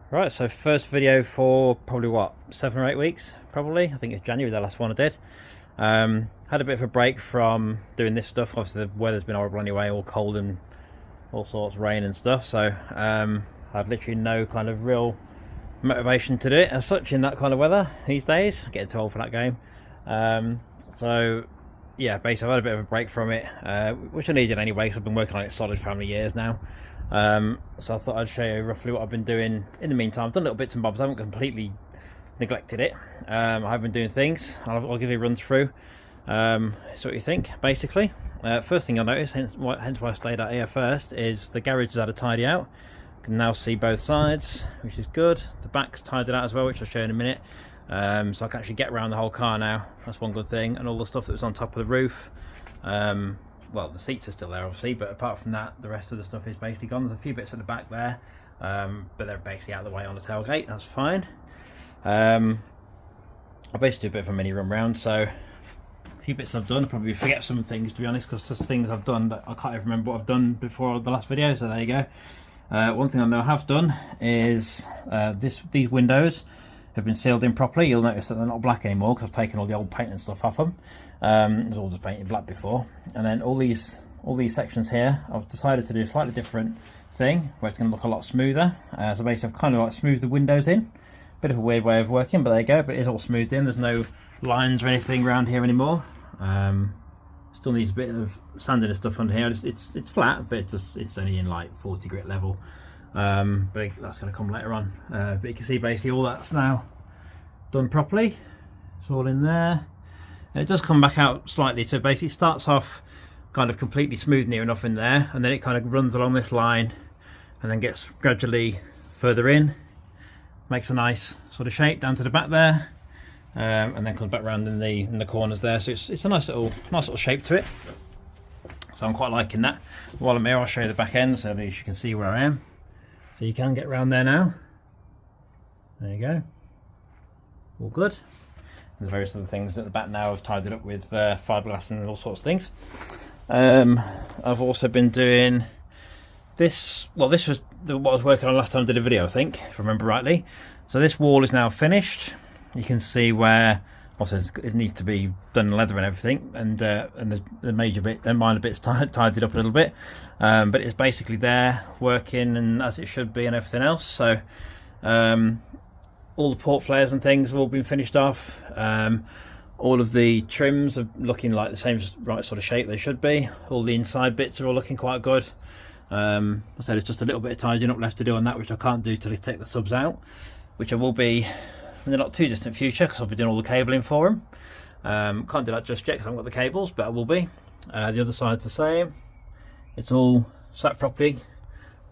Right, so first video for probably what, 7 or 8 weeks, probably. I think it's January the last one I did. Had a bit of a break from doing this stuff. Obviously the weather's been horrible anyway, all cold and all sorts, rain and stuff. So I had literally no kind of real motivation to do it as such in that kind of weather these days. Getting too old for that game. So yeah, basically I've had a bit of a break from it, which I needed anyway because I've been working on it solid for how many years now. So I thought I'd show you roughly what I've been doing in the meantime. I've done little bits and bobs. I haven't completely neglected it. I have been doing things. I'll give you a run through. So what you think, basically. First thing you'll notice, hence why I stayed out here first, is the garage has had a tidy out. You can now see both sides, which is good. The back's tidied out as well, which I'll show you in a minute. So I can actually get around the whole car now. That's one good thing. And all the stuff that was on top of the roof. Well, the seats are still there obviously, but apart from that, the rest of the stuff is basically gone. There's a few bits at the back there, but they're basically out of the way on the tailgate. That's fine. I'll basically do a bit of a mini run round. So a few bits I've done. I'll probably forget some things, to be honest, because there's things I've done that I can't even remember what I've done before the last video. So there you go. One thing I know I have done is these windows have been sealed in properly. You'll notice that they're not black anymore because I've taken all the old paint and stuff off them. It was all just painted black before. And then all these sections here, I've decided to do a slightly different thing where it's going to look a lot smoother. So basically I've kind of like smoothed the windows in. Bit of a weird way of working, but there you go. But it is all smoothed in. There's no lines or anything around here anymore. Still needs a bit of sanding and stuff under here. It's flat, but it's only in like 40 grit level. But that's going to come later on. But you can see basically all that's now done properly. It's all in there. And it does come back out slightly, so basically it starts off kind of completely smooth near enough in there, and then it kind of runs along this line and then gets gradually further in, makes a nice sort of shape down to the back there, and then comes back round in the corners there. So it's a nice little shape to it. So I'm quite liking that. While I'm here, I'll show you the back end so at least you can see where I am. So you can get around there now. There you go. All good. There's various other things at the back now. I've tied it up with fiberglass and all sorts of things. I've also been doing this. Well, this was what I was working on last time I did a video, I think, if I remember rightly. So this wall is now finished. You can see where also it needs to be done in leather and everything, and the major bit, the minor bits tied it up a little bit, but it's basically there working and as it should be and everything else. So all the port flares and things have all been finished off. All of the trims are looking like the same right sort of shape they should be. All the inside bits are all looking quite good. I said it's just a little bit of tidying up left to do on that, which I can't do till I take the subs out, which I will be in the not too distant future because I'll be doing all the cabling for them. Can't do that just yet because I haven't got the cables, but I will be. The other side's the same. It's all sat properly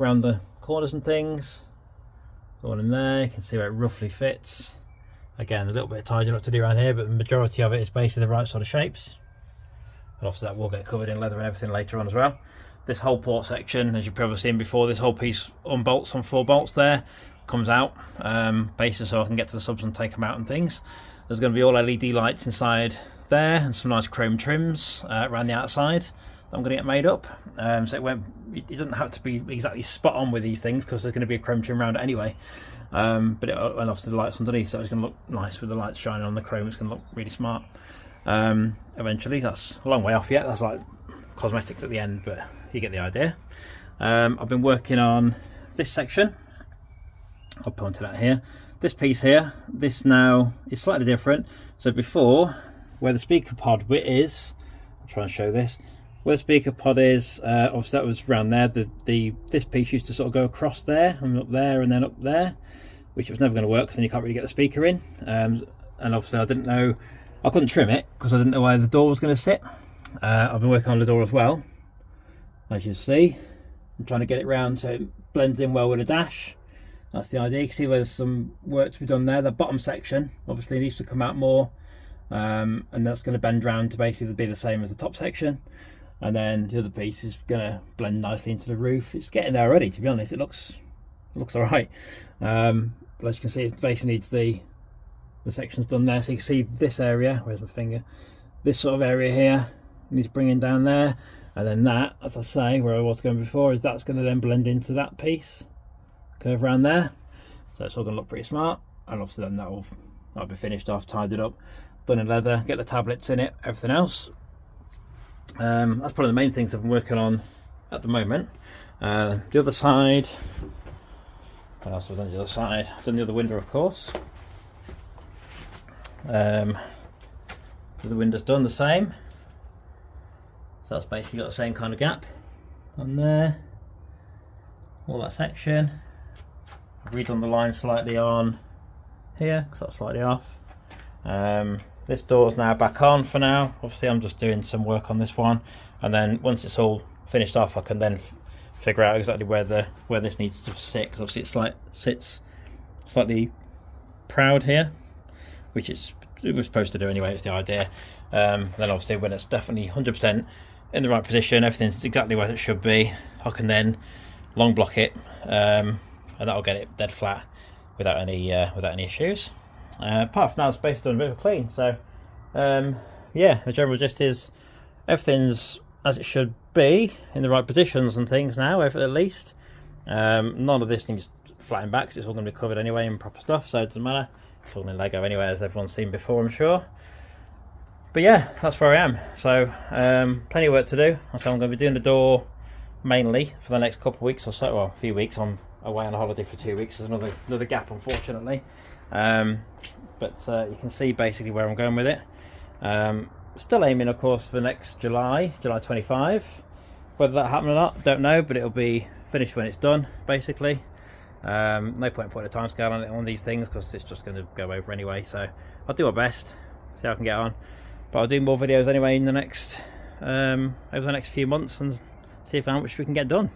around the corners and things. All in there, you can see where it roughly fits. Again, a little bit of tidying up to do around here, but the majority of it is basically the right sort of shapes. And obviously that will get covered in leather and everything later on as well. This whole port section, as you've probably seen before, this whole piece unbolts on 4 bolts there, comes out, basically so I can get to the subs and take them out and things. There's going to be all LED lights inside there and some nice chrome trims around the outside that I'm going to get made up. So it doesn't have to be exactly spot on with these things because there's going to be a chrome trim around it anyway. And obviously the lights underneath, so it's going to look nice with the lights shining on the chrome. It's going to look really smart. Eventually, that's a long way off yet. That's like cosmetics at the end, but you get the idea. I've been working on this section. I'll point it out here. This piece here, this now is slightly different. So before, where the speaker pod is, I'll try and show this. Where the speaker pod is, obviously that was around there. This piece used to sort of go across there and up there and then up there, which was never going to work because then you can't really get the speaker in. And obviously I didn't know, I couldn't trim it because I didn't know where the door was going to sit. I've been working on the door as well, as you see. I'm trying to get it round so it blends in well with the dash. That's the idea. You can see where there's some work to be done there. The bottom section obviously needs to come out more, and that's going to bend round to basically be the same as the top section. And then the other piece is going to blend nicely into the roof. It's getting there already, to be honest. It looks all right. But as you can see, it basically needs the sections done there. So you can see this area. Where's my finger? This sort of area here needs bringing down there, and then that, as I say, where I was going before, is that's going to then blend into that piece. Curve around there. So it's all going to look pretty smart, and obviously then that'll be finished off, tidied up, done in leather, get the tablets in it, everything else. That's probably the main things I've been working on at the moment. The other side, what else have I done the other side? I've done the other window, of course. The other window's done the same, so that's basically got the same kind of gap on there, all that section. I've redone the line slightly on here because that's slightly off. This door's now back on for now. Obviously I'm just doing some work on this one, and then once it's all finished off I can then figure out exactly where this needs to sit, because obviously it sits slightly proud here, which it was supposed to do anyway. It's the idea. Then obviously when it's definitely 100% in the right position, everything's exactly where it should be, I can then long block it, and that'll get it dead flat without any issues. Apart from that, it's basically done a bit of a clean. So yeah, the general gist is everything's as it should be, in the right positions and things now, at least. None of this needs flattening back because it's all going to be covered anyway in proper stuff, so it doesn't matter. It's all in Lego anyway, as everyone's seen before, I'm sure. But yeah, that's where I am. So plenty of work to do. So I'm going to be doing the door mainly for the next couple of weeks or so. Well, a few weeks. I'm away on a holiday for 2 weeks. There's another gap, unfortunately. But you can see basically where I'm going with it. Still aiming, of course, for next July 25. Whether that happens or not, don't know, but it'll be finished when it's done, basically. No point putting a timescale on it on these things because it's just going to go over anyway. So I'll do my best, see how I can get on. But I'll do more videos anyway in the next over the next few months and see how much we can get done.